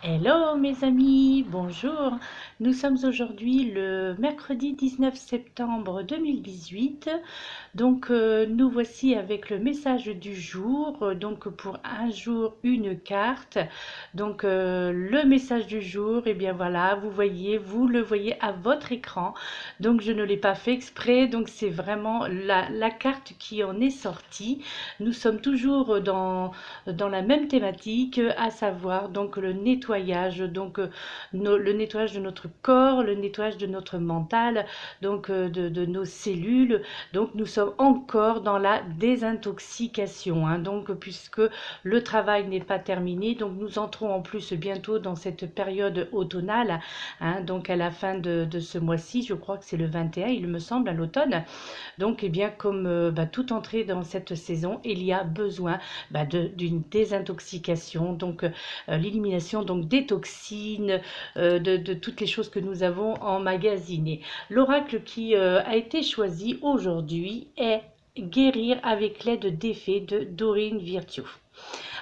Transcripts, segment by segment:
Hello mes amis, bonjour. Nous sommes aujourd'hui le mercredi 19 septembre 2018. Nous voici avec le message du jour. Donc pour un jour, une carte. Le message du jour, et bien voilà, vous le voyez à votre écran. Donc je ne l'ai pas fait exprès. Donc c'est vraiment la carte qui en est sortie. Nous sommes toujours dans la même thématique, à savoir donc le nettoyage, le nettoyage de notre corps, le nettoyage de notre mental, de nos cellules. Donc nous sommes encore dans la désintoxication, hein, donc puisque le travail n'est pas terminé, donc nous entrons en plus bientôt dans cette période automnale, hein, donc à la fin de ce mois-ci, je crois que c'est le 21, il me semble, à l'automne. Donc, eh bien, comme toute entrée dans cette saison, il y a besoin d'une désintoxication, l'élimination donc des toxines, de toutes les choses que nous avons emmagasinées. L'oracle qui a été choisi aujourd'hui est Guérir avec l'aide des fées de Dorine Virtue.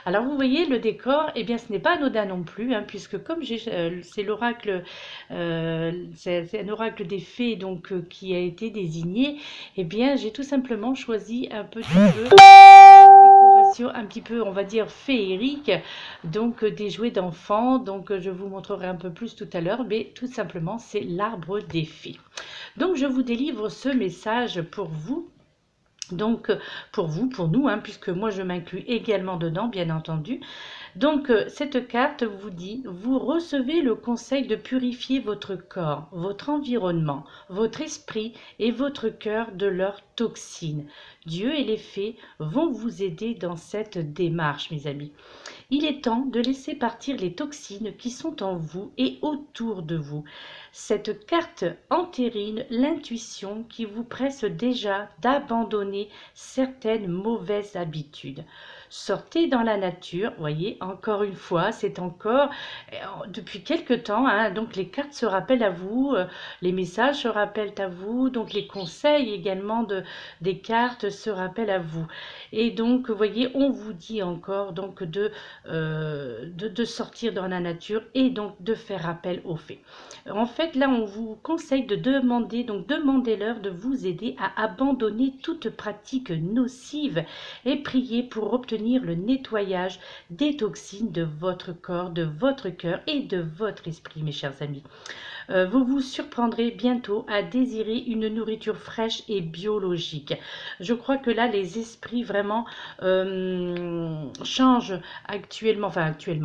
Alors vous voyez le décor, eh bien ce n'est pas anodin non plus, hein, puisque comme c'est l'oracle, c'est un oracle des fées qui a été désigné, eh bien j'ai tout simplement choisi un petit peu décoration un petit peu, on va dire, féerique, des jouets d'enfants. Je vous montrerai un peu plus tout à l'heure, mais tout simplement c'est l'arbre des fées. Donc je vous délivre ce message pour vous. Pour vous, pour nous, hein, puisque moi je m'inclus également dedans, bien entendu. Cette carte vous dit, vous recevez le conseil de purifier votre corps, votre environnement, votre esprit et votre cœur de leurs toxines. Dieu et les fées vont vous aider dans cette démarche, mes amis. Il est temps de laisser partir les toxines qui sont en vous et autour de vous. Cette carte entérine l'intuition qui vous presse déjà d'abandonner certaines mauvaises habitudes. Sortez dans la nature, voyez, encore une fois, c'est encore, depuis quelque temps, hein, donc les cartes se rappellent à vous, les messages se rappellent à vous, donc les conseils également des cartes se rappellent à vous. Et donc, vous voyez, on vous dit encore de sortir dans la nature et donc de faire appel aux fées. En fait, là, on vous conseille de demander, donc demandez-leur de vous aider à abandonner toute pratique nocive et prier pour obtenir le nettoyage des toxines de votre corps, de votre cœur et de votre esprit, mes chers amis. Vous vous surprendrez bientôt à désirer une nourriture fraîche et biologique. Je crois que là, les esprits vraiment changent actuellement,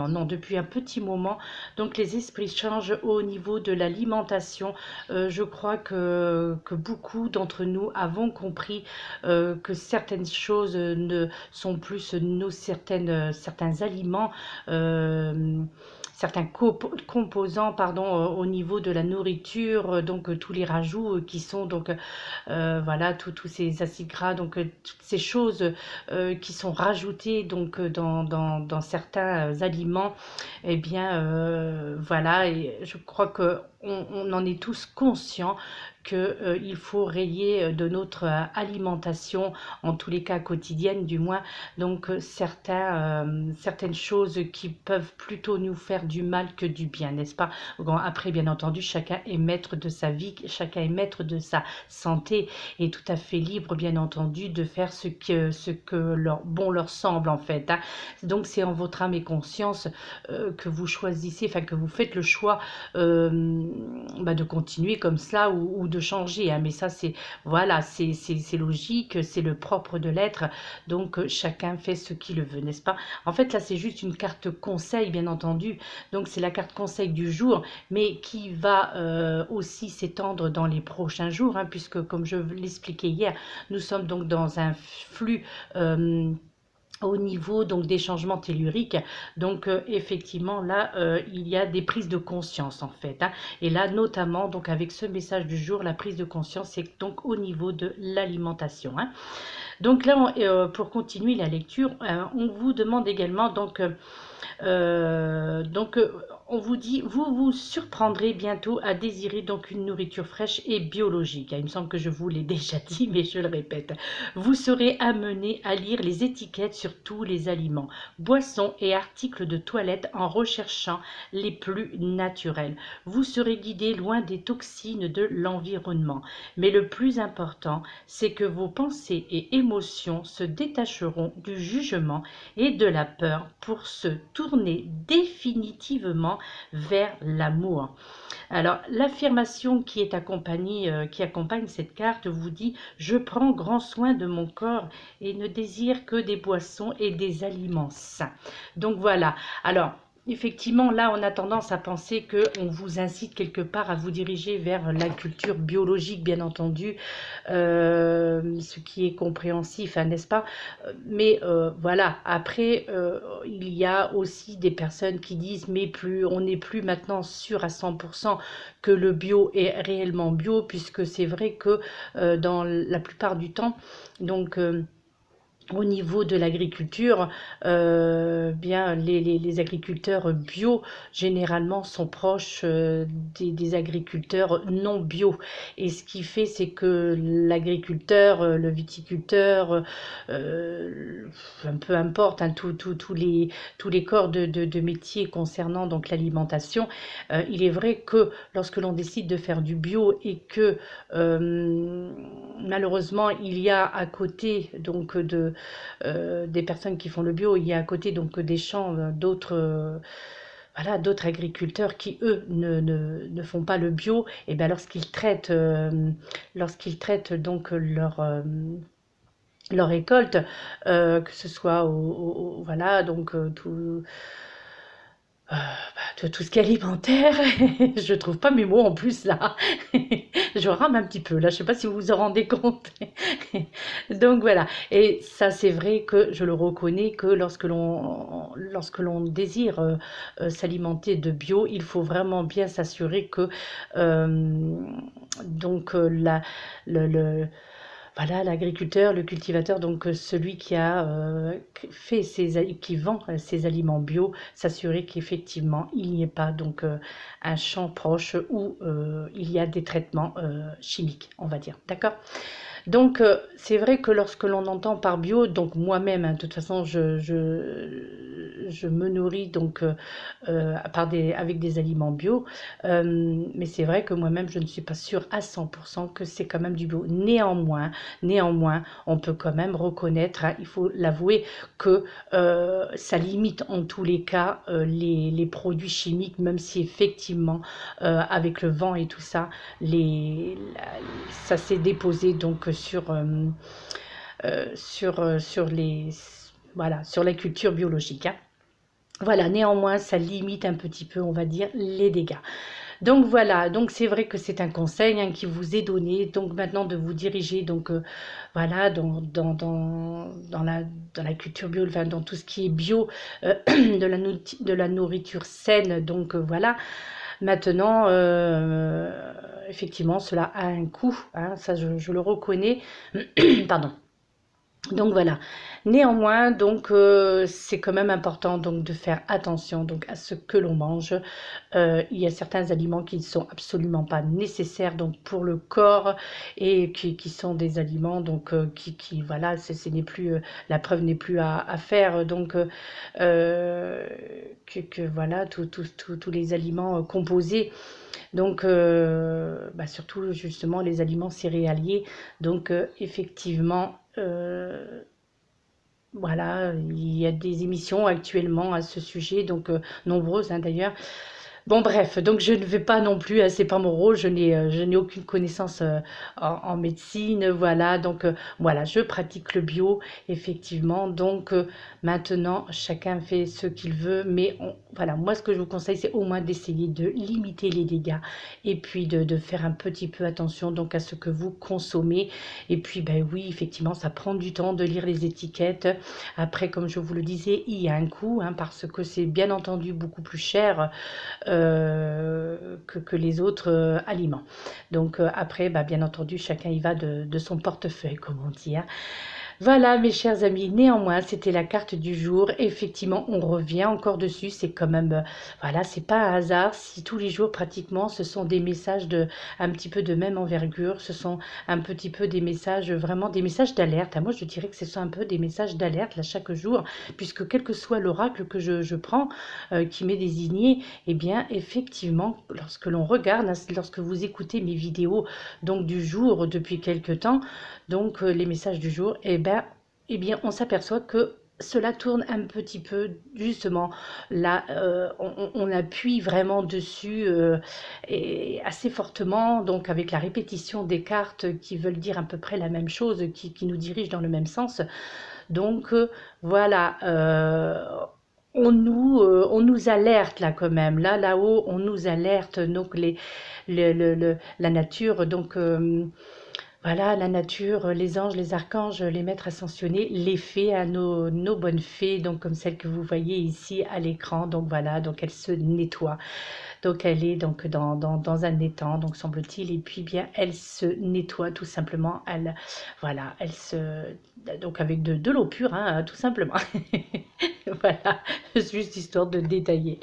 non, depuis un petit moment. Donc les esprits changent au niveau de l'alimentation. Je crois que beaucoup d'entre nous avons compris que certaines choses ne sont plus certains aliments. Certains composants au niveau de la nourriture, tous les rajouts qui sont voilà, tous ces acides gras, toutes ces choses qui sont rajoutées dans certains aliments, eh bien voilà, et je crois que on en est tous conscients qu'il faut rayer de notre alimentation, en tous les cas quotidienne du moins, certaines choses qui peuvent plutôt nous faire du mal que du bien, n'est-ce pas? Bon, après, bien entendu, chacun est maître de sa vie, chacun est maître de sa santé et tout à fait libre, bien entendu, de faire ce que leur semble en fait, hein. Donc c'est en votre âme et conscience que vous choisissez, enfin que vous faites le choix de continuer comme cela ou de changer, hein. Mais ça c'est voilà, c'est logique, c'est le propre de l'être. Chacun fait ce qu'il veut, n'est-ce pas? En fait là c'est juste une carte conseil, bien entendu. Donc c'est la carte conseil du jour, mais qui va aussi s'étendre dans les prochains jours, hein, puisque comme je l'expliquais hier, nous sommes donc dans un flux au niveau des changements telluriques. Effectivement là il y a des prises de conscience en fait, hein. Et là notamment avec ce message du jour, la prise de conscience c'est donc au niveau de l'alimentation, hein. Donc là pour continuer la lecture, on vous demande également on vous dit, vous vous surprendrez bientôt à désirer donc une nourriture fraîche et biologique. Il me semble que je vous l'ai déjà dit, mais je le répète. Vous serez amené à lire les étiquettes sur tous les aliments, boissons et articles de toilette en recherchant les plus naturels. Vous serez guidé loin des toxines de l'environnement. Mais le plus important, c'est que vos pensées et émotions se détacheront du jugement et de la peur pour se tourner définitivement vers l'amour. Alors, l'affirmation qui accompagne cette carte vous dit: je prends grand soin de mon corps et ne désire que des boissons et des aliments sains. Donc voilà. Alors, effectivement, là, on a tendance à penser qu'on vous incite quelque part à vous diriger vers la culture biologique, bien entendu, ce qui est compréhensif, hein, n'est-ce pas? Mais voilà, après, il y a aussi des personnes qui disent, mais on n'est plus maintenant sûr à 100% que le bio est réellement bio, puisque c'est vrai que dans la plupart du temps, donc... au niveau de l'agriculture, bien les agriculteurs bio généralement sont proches des agriculteurs non bio. Et ce qui fait, c'est que l'agriculteur, le viticulteur, peu importe, hein, tous les corps de métier concernant donc l'alimentation, il est vrai que lorsque l'on décide de faire du bio et que malheureusement il y a à côté donc des personnes qui font le bio, il y a à côté donc des champs d'autres voilà, d'autres agriculteurs qui eux ne font pas le bio, et bien lorsqu'ils traitent donc leur récolte, que ce soit voilà donc tout ce qui est alimentaire, je trouve pas mes mots en plus là, je rame un petit peu là, je sais pas si vous vous en rendez compte. Donc voilà, et ça c'est vrai que je le reconnais que lorsque l'on désire s'alimenter de bio, il faut vraiment bien s'assurer que donc voilà, l'agriculteur, le cultivateur, donc celui qui a qui vend ses aliments bio, s'assurer qu'effectivement il n'y ait pas donc un champ proche où il y a des traitements chimiques, on va dire, d'accord? Donc, c'est vrai que lorsque l'on entend par bio, donc moi-même, hein, de toute façon, je me nourris donc avec des aliments bio, mais c'est vrai que moi-même, je ne suis pas sûre à 100% que c'est quand même du bio. Néanmoins, on peut quand même reconnaître, hein, il faut l'avouer, que ça limite en tous les cas les produits chimiques, même si effectivement, avec le vent et tout ça, ça s'est déposé donc voilà, sur la culture biologique, hein. Voilà, néanmoins, ça limite un petit peu, on va dire, les dégâts. Donc voilà, donc c'est vrai que c'est un conseil, hein, qui vous est donné, donc maintenant de vous diriger, donc voilà, dans la culture bio, enfin, dans tout ce qui est bio, de la nourriture saine, donc voilà. Maintenant, effectivement, cela a un coût, hein, ça je le reconnais. Pardon. Donc voilà. Néanmoins, donc c'est quand même important donc de faire attention donc à ce que l'on mange. Il y a certains aliments qui ne sont absolument pas nécessaires donc pour le corps et qui sont des aliments donc voilà, ce n'est plus la preuve n'est plus à faire, donc que voilà tous les aliments composés. Donc, surtout justement les aliments céréaliers. Donc, effectivement, voilà, il y a des émissions actuellement à ce sujet, donc nombreuses, hein, d'ailleurs. Bon, bref, donc je ne vais pas non plus, c'est pas mon rôle, je n'ai aucune connaissance en médecine, voilà, donc voilà, je pratique le bio, effectivement, donc maintenant, chacun fait ce qu'il veut, mais voilà, moi ce que je vous conseille, c'est au moins d'essayer de limiter les dégâts, et puis de faire un petit peu attention donc à ce que vous consommez, et puis ben oui, effectivement, ça prend du temps de lire les étiquettes. Après, comme je vous le disais, il y a un coût, hein, parce que c'est bien entendu beaucoup plus cher que les autres aliments. Donc après, bien entendu, chacun y va de son portefeuille, comme on dit, hein. Voilà, mes chers amis, néanmoins, c'était la carte du jour. Effectivement, on revient encore dessus. C'est quand même, voilà, c'est pas un hasard si tous les jours, pratiquement, ce sont des messages un petit peu de même envergure. Ce sont un petit peu des messages, vraiment des messages d'alerte. Ah, moi, je dirais que ce sont un peu des messages d'alerte, là, chaque jour, puisque quel que soit l'oracle que je prends, qui m'est désigné, eh bien, effectivement, lorsque l'on regarde, hein, lorsque vous écoutez mes vidéos, donc du jour, depuis quelque temps, donc les messages du jour, eh bien, on s'aperçoit que cela tourne un petit peu, justement, là, on appuie vraiment dessus et assez fortement, donc avec la répétition des cartes qui veulent dire à peu près la même chose, qui nous dirigent dans le même sens. Donc, voilà, on nous alerte là quand même, là-haut, on nous alerte, donc la nature, donc... voilà, la nature, les anges, les archanges, les maîtres ascensionnés, les fées, hein, nos bonnes fées, donc comme celle que vous voyez ici à l'écran. Donc voilà, donc elle se nettoie. Donc elle est donc dans un étang, donc semble-t-il, et puis bien elle se nettoie tout simplement. Voilà, elle se donc avec de l'eau pure, hein, tout simplement. Voilà, juste histoire de détailler.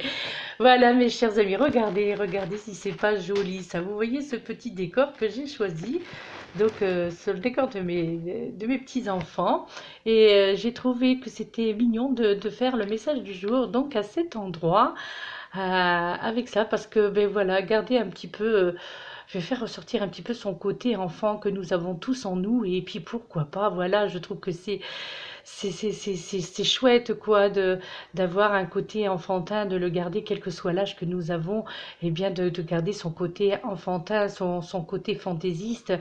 Voilà, mes chers amis, regardez si c'est pas joli ça. Vous voyez ce petit décor que j'ai choisi. Donc, c'est le décor de mes petits-enfants. Et j'ai trouvé que c'était mignon de faire le message du jour, donc à cet endroit, avec ça, parce que, ben voilà, garder un petit peu, je vais faire ressortir un petit peu son côté enfant que nous avons tous en nous. Et puis, pourquoi pas, voilà, je trouve que c'est chouette quoi d'avoir un côté enfantin, de le garder quel que soit l'âge que nous avons, et bien de garder son côté enfantin, son côté fantaisiste.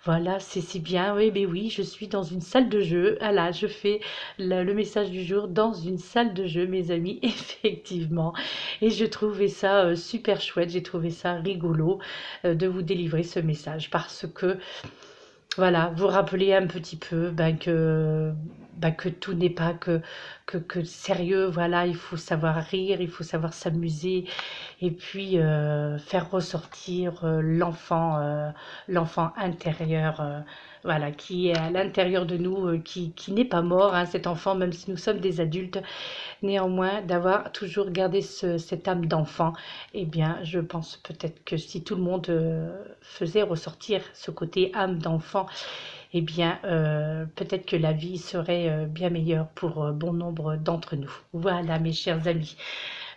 Voilà, c'est bien. Oui, mais oui, je suis dans une salle de jeu. Ah là, je fais le message du jour dans une salle de jeu, mes amis, effectivement. Et je trouvais ça super chouette, j'ai trouvé ça rigolo de vous délivrer ce message parce que voilà, vous rappeler un petit peu que tout n'est pas que sérieux, voilà, il faut savoir rire, il faut savoir s'amuser et puis faire ressortir l'enfant intérieur, voilà, qui est à l'intérieur de nous, qui n'est pas mort, hein, cet enfant, même si nous sommes des adultes, néanmoins, d'avoir toujours gardé cette âme d'enfant, eh bien, je pense peut-être que si tout le monde faisait ressortir ce côté âme d'enfant, eh bien, peut-être que la vie serait bien meilleure pour bon nombre d'entre nous. Voilà, mes chers amis.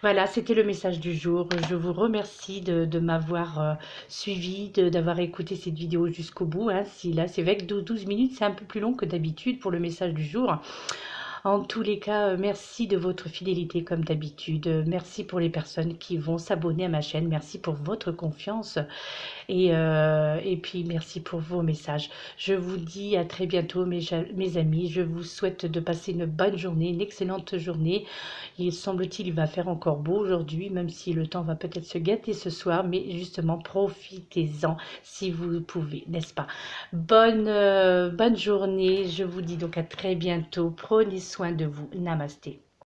Voilà, c'était le message du jour. Je vous remercie de m'avoir suivi, d'avoir écouté cette vidéo jusqu'au bout. Hein. Si là, c'est vrai que 12 minutes, c'est un peu plus long que d'habitude pour le message du jour. En tous les cas, merci de votre fidélité comme d'habitude. Merci pour les personnes qui vont s'abonner à ma chaîne. Merci pour votre confiance. Et puis, merci pour vos messages. Je vous dis à très bientôt, mes amis. Je vous souhaite de passer une bonne journée, une excellente journée. Il semble-t-il, il va faire encore beau aujourd'hui, même si le temps va peut-être se gâter ce soir. Mais justement, profitez-en si vous pouvez, n'est-ce pas? Bonne journée. Je vous dis donc à très bientôt. Prenez soin de vous. Namasté.